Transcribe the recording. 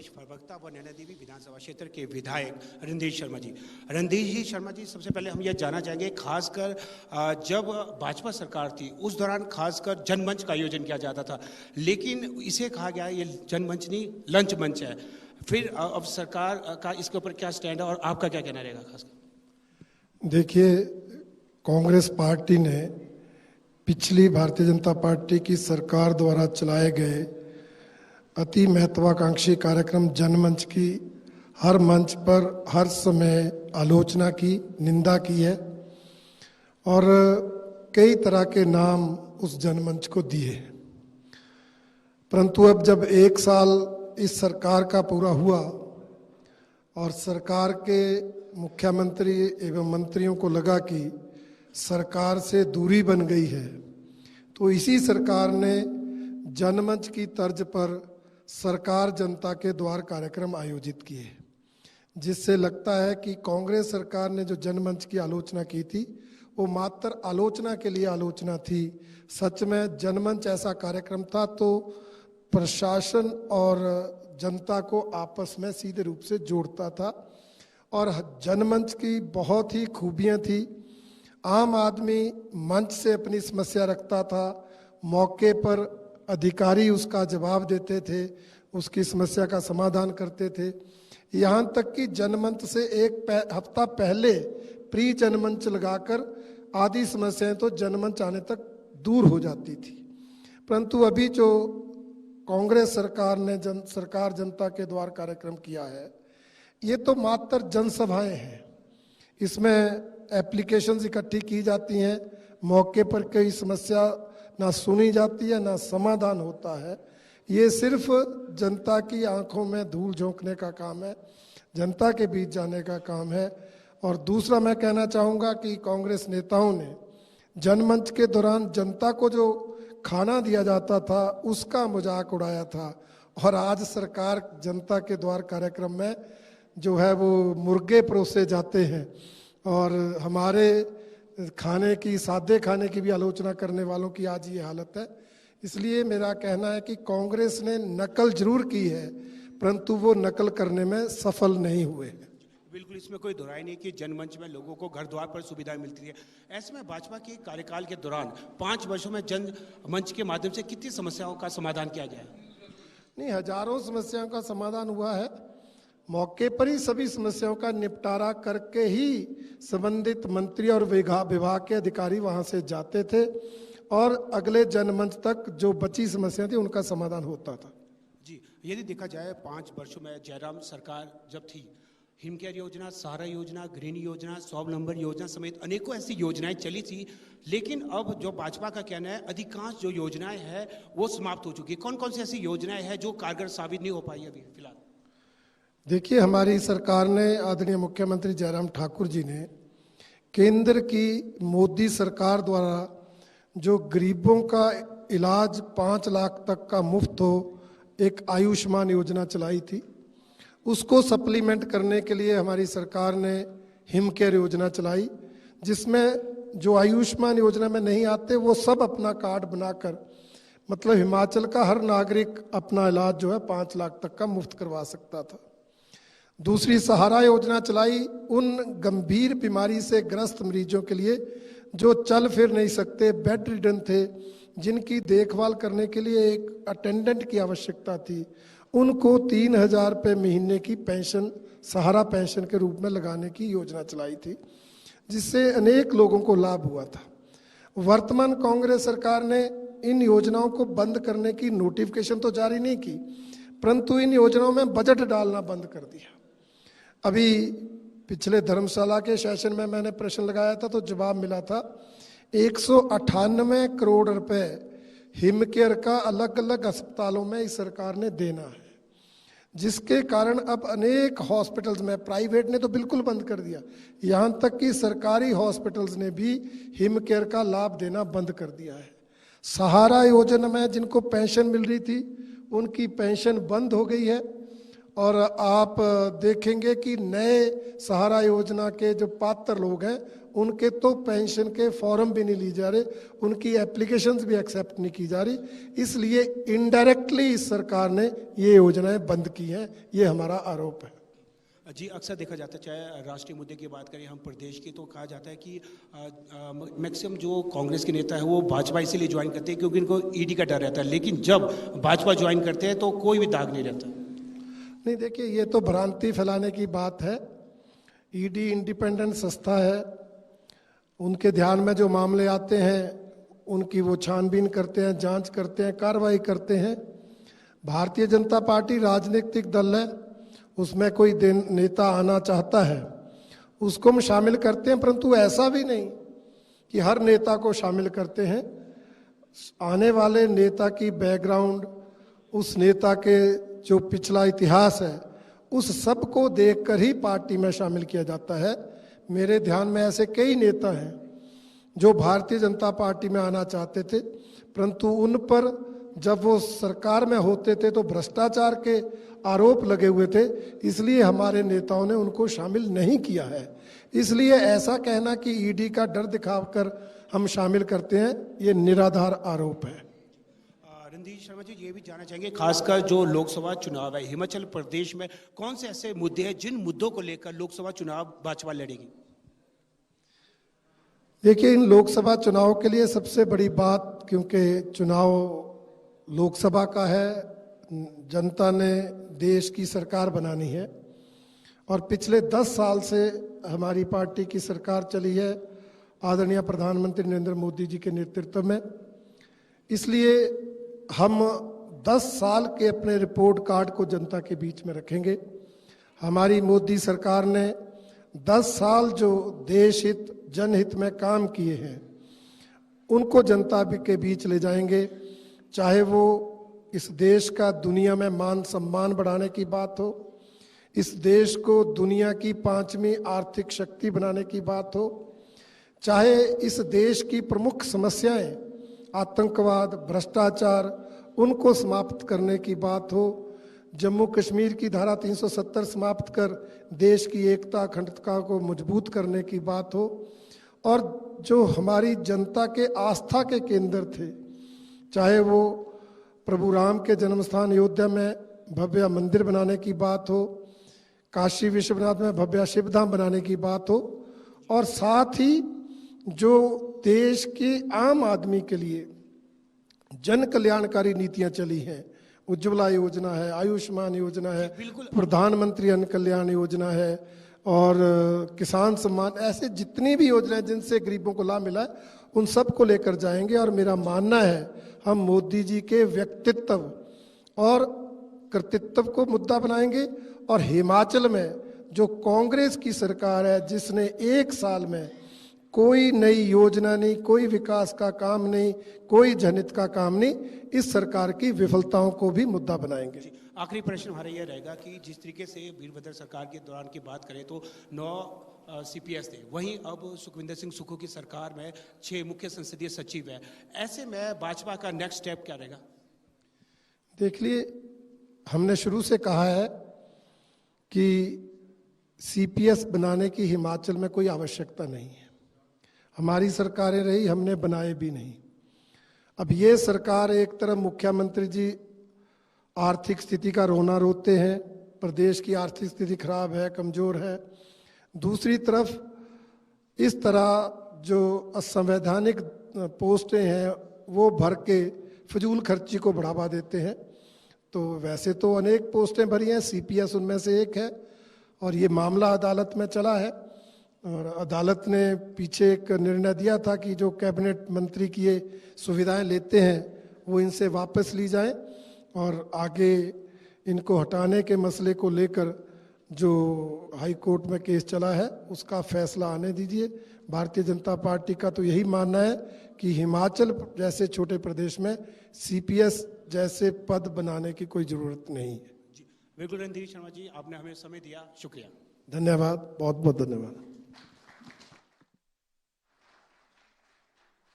प्रवक्ता व नैना देवी विधानसभा क्षेत्र के विधायक रणधीर शर्मा जी। रणधीर शर्मा जी, सबसे पहले हम यह जानना चाहेंगे, खासकर जब भाजपा सरकार थी उस दौरान खासकर जनमंच का आयोजन किया जाता था, लेकिन इसे कहा गया ये जनमंच नहीं लंच मंच है। फिर अब सरकार का इसके ऊपर क्या स्टैंड है और आपका क्या कहना रहेगा खासकर? देखिए, कांग्रेस पार्टी ने पिछली भारतीय जनता पार्टी की सरकार द्वारा चलाए गए अति महत्वाकांक्षी कार्यक्रम जनमंच की हर मंच पर हर समय आलोचना की, निंदा की है और कई तरह के नाम उस जनमंच को दिए। परंतु अब जब एक साल इस सरकार का पूरा हुआ और सरकार के मुख्यमंत्री एवं मंत्रियों को लगा कि सरकार से दूरी बन गई है, तो इसी सरकार ने जनमंच की तर्ज पर सरकार जनता के द्वार कार्यक्रम आयोजित किए, जिससे लगता है कि कांग्रेस सरकार ने जो जनमंच की आलोचना की थी वो मात्र आलोचना के लिए आलोचना थी। सच में जनमंच ऐसा कार्यक्रम था तो प्रशासन और जनता को आपस में सीधे रूप से जोड़ता था और जनमंच की बहुत ही खूबियां थी। आम आदमी मंच से अपनी समस्या रखता था, मौके पर अधिकारी उसका जवाब देते थे, उसकी समस्या का समाधान करते थे। यहाँ तक कि जनमंच से एक हफ्ता पहले प्री जनमंच लगाकर आधी समस्याएं तो जनमंच आने तक दूर हो जाती थी। परंतु अभी जो कांग्रेस सरकार ने सरकार जनता के द्वार कार्यक्रम किया है, ये तो मात्र जनसभाएं हैं। इसमें एप्लीकेशंस इकट्ठी की जाती हैं, मौके पर कोई समस्या ना सुनी जाती है ना समाधान होता है। ये सिर्फ जनता की आंखों में धूल झोंकने का काम है, जनता के बीच जाने का काम है। और दूसरा मैं कहना चाहूँगा कि कांग्रेस नेताओं ने जनमंच के दौरान जनता को जो खाना दिया जाता था उसका मजाक उड़ाया था और आज सरकार जनता के द्वार कार्यक्रम में जो है वो मुर्गे परोसे जाते हैं और हमारे खाने की, सादे खाने की भी आलोचना करने वालों की आज ये हालत है। इसलिए मेरा कहना है कि कांग्रेस ने नकल जरूर की है, परंतु वो नकल करने में सफल नहीं हुए। बिल्कुल, इसमें कोई दोहराई नहीं कि जनमंच में लोगों को घर द्वार पर सुविधाएं मिलती है। ऐसे में भाजपा के कार्यकाल के दौरान 5 वर्षों में जनमंच के माध्यम से कितनी समस्याओं का समाधान किया गया है? नहीं, हजारों समस्याओं का समाधान हुआ है। मौके पर ही सभी समस्याओं का निपटारा करके ही संबंधित मंत्री और विभाग के अधिकारी वहां से जाते थे और अगले जनमंच तक जो बची समस्याएं थी उनका समाधान होता था। जी, यदि देखा जाए 5 वर्षों में जयराम सरकार जब थी, हिमकेयर योजना, सहारा योजना, ग्रीन योजना, स्वावलंबन योजना समेत अनेकों ऐसी योजनाएं चली थी, लेकिन अब जो भाजपा का कहना है अधिकांश जो योजनाएं हैं वो समाप्त हो चुकी है। कौन कौन सी ऐसी योजनाएं हैं जो कारगर साबित नहीं हो पाई अभी फिलहाल? देखिए, हमारी सरकार ने, आदरणीय मुख्यमंत्री जयराम ठाकुर जी ने केंद्र की मोदी सरकार द्वारा जो गरीबों का इलाज 5 लाख तक का मुफ्त हो, एक आयुष्मान योजना चलाई थी। उसको सप्लीमेंट करने के लिए हमारी सरकार ने हिमकेयर योजना चलाई, जिसमें जो आयुष्मान योजना में नहीं आते वो सब अपना कार्ड बनाकर, मतलब हिमाचल का हर नागरिक अपना इलाज जो है 5 लाख तक का मुफ्त करवा सकता था। दूसरी सहारा योजना चलाई उन गंभीर बीमारी से ग्रस्त मरीजों के लिए जो चल फिर नहीं सकते, बेड रिडन थे, जिनकी देखभाल करने के लिए एक अटेंडेंट की आवश्यकता थी, उनको 3,000 रुपये महीने की पेंशन, सहारा पेंशन के रूप में लगाने की योजना चलाई थी, जिससे अनेक लोगों को लाभ हुआ था। वर्तमान कांग्रेस सरकार ने इन योजनाओं को बंद करने की नोटिफिकेशन तो जारी नहीं की, परंतु इन योजनाओं में बजट डालना बंद कर दिया। अभी पिछले धर्मशाला के सेशन में मैंने प्रश्न लगाया था तो जवाब मिला था 198 करोड़ रुपए हिमकेयर का अलग अलग अस्पतालों में इस सरकार ने देना है, जिसके कारण अब अनेक हॉस्पिटल्स में, प्राइवेट ने तो बिल्कुल बंद कर दिया, यहाँ तक कि सरकारी हॉस्पिटल्स ने भी हिमकेयर का लाभ देना बंद कर दिया है। सहारा योजना में जिनको पेंशन मिल रही थी उनकी पेंशन बंद हो गई है और आप देखेंगे कि नए सहारा योजना के जो पात्र लोग हैं उनके तो पेंशन के फॉर्म भी नहीं ली जा रहे, उनकी एप्लीकेशंस भी एक्सेप्ट नहीं की जा रही। इसलिए इनडायरेक्टली इस सरकार ने ये योजनाएं बंद की हैं, ये हमारा आरोप है। जी, अक्सर देखा जाता है, चाहे राष्ट्रीय मुद्दे की बात करें हम प्रदेश की, तो कहा जाता है कि मैक्सिमम जो कांग्रेस के नेता है वो भाजपा इसीलिए ज्वाइन करते हैं क्योंकि इनको ईडी का डर रहता है, लेकिन जब भाजपा ज्वाइन करते हैं तो कोई भी दाग नहीं रहता। नहीं, देखिए, ये तो भ्रांति फैलाने की बात है। ईडी इंडिपेंडेंट संस्था है, उनके ध्यान में जो मामले आते हैं उनकी वो छानबीन करते हैं, जांच करते हैं, कार्रवाई करते हैं। भारतीय जनता पार्टी राजनीतिक दल है, उसमें कोई नेता आना चाहता है उसको हम शामिल करते हैं, परंतु ऐसा भी नहीं कि हर नेता को शामिल करते हैं। आने वाले नेता की बैकग्राउंड, उस नेता के जो पिछला इतिहास है, उस सब को देखकर ही पार्टी में शामिल किया जाता है। मेरे ध्यान में ऐसे कई नेता हैं जो भारतीय जनता पार्टी में आना चाहते थे, परंतु उन पर जब वो सरकार में होते थे तो भ्रष्टाचार के आरोप लगे हुए थे, इसलिए हमारे नेताओं ने उनको शामिल नहीं किया है। इसलिए ऐसा कहना कि ईडी का डर दिखाकर हम शामिल करते हैं, ये निराधार आरोप है। रणधीर शर्मा जी, ये भी जानना चाहेंगे, खासकर जो लोकसभा चुनाव है हिमाचल प्रदेश में, कौन से ऐसे मुद्दे हैं जिन मुद्दों को लेकर लोकसभा चुनाव भाजपा लड़ेगी? देखिए, इन लोकसभा चुनाव के लिए सबसे बड़ी बात, क्योंकि चुनाव लोकसभा का है, जनता ने देश की सरकार बनानी है और पिछले 10 साल से हमारी पार्टी की सरकार चली है आदरणीय प्रधानमंत्री नरेंद्र मोदी जी के नेतृत्व में। इसलिए हम 10 साल के अपने रिपोर्ट कार्ड को जनता के बीच में रखेंगे। हमारी मोदी सरकार ने 10 साल जो देश हित, जनहित में काम किए हैं उनको जनता के बीच ले जाएंगे, चाहे वो इस देश का दुनिया में मान सम्मान बढ़ाने की बात हो, इस देश को दुनिया की 5वीं आर्थिक शक्ति बनाने की बात हो, चाहे इस देश की प्रमुख समस्याएं आतंकवाद, भ्रष्टाचार, उनको समाप्त करने की बात हो, जम्मू कश्मीर की धारा 370 समाप्त कर देश की एकता, अखंडता को मजबूत करने की बात हो, और जो हमारी जनता के आस्था के केंद्र थे, चाहे वो प्रभु राम के जन्म स्थान अयोध्या में भव्य मंदिर बनाने की बात हो, काशी विश्वनाथ में भव्य शिवधाम बनाने की बात हो, और साथ ही जो देश के आम आदमी के लिए जन कल्याणकारी नीतियां चली हैं, उज्ज्वला योजना है, आयुष्मान योजना है, प्रधानमंत्री अन्न कल्याण योजना है और किसान सम्मान, ऐसे जितनी भी योजनाएं जिनसे गरीबों को लाभ मिला है उन सब को लेकर जाएंगे। और मेरा मानना है हम मोदी जी के व्यक्तित्व और कर्तृत्व को मुद्दा बनाएंगे। और हिमाचल में जो कांग्रेस की सरकार है, जिसने 1 साल में कोई नई योजना नहीं, कोई विकास का काम नहीं, कोई जनहित का काम नहीं, इस सरकार की विफलताओं को भी मुद्दा बनाएंगे। आखिरी प्रश्न हमारा यह रहेगा कि जिस तरीके से वीरभद्र सरकार के दौरान की बात करें तो 9 CPS थे, वहीं अब सुखविंदर सिंह सुक्खू की सरकार में 6 मुख्य संसदीय सचिव है। ऐसे में भाजपा का नेक्स्ट स्टेप क्या रहेगा? देख लिए, हमने शुरू से कहा है कि CPS बनाने की हिमाचल में कोई आवश्यकता नहीं है। हमारी सरकारें रही, हमने बनाए भी नहीं। अब ये सरकार, एक तरफ मुख्यमंत्री जी आर्थिक स्थिति का रोना रोते हैं, प्रदेश की आर्थिक स्थिति खराब है, कमजोर है, दूसरी तरफ इस तरह जो असंवैधानिक पोस्टें हैं वो भर के फजूल खर्ची को बढ़ावा देते हैं। तो वैसे तो अनेक पोस्टें भरी हैं, CPS उनमें से एक है, और ये मामला अदालत में चला है और अदालत ने पीछे एक निर्णय दिया था कि जो कैबिनेट मंत्री की ये सुविधाएं लेते हैं वो इनसे वापस ली जाएं, और आगे इनको हटाने के मसले को लेकर जो हाई कोर्ट में केस चला है उसका फैसला आने दीजिए। भारतीय जनता पार्टी का तो यही मानना है कि हिमाचल जैसे छोटे प्रदेश में CPS जैसे पद बनाने की कोई ज़रूरत नहीं है। जी बिल्कुल, रणधीर शर्मा जी, आपने हमें समय दिया, शुक्रिया। धन्यवाद, बहुत बहुत धन्यवाद।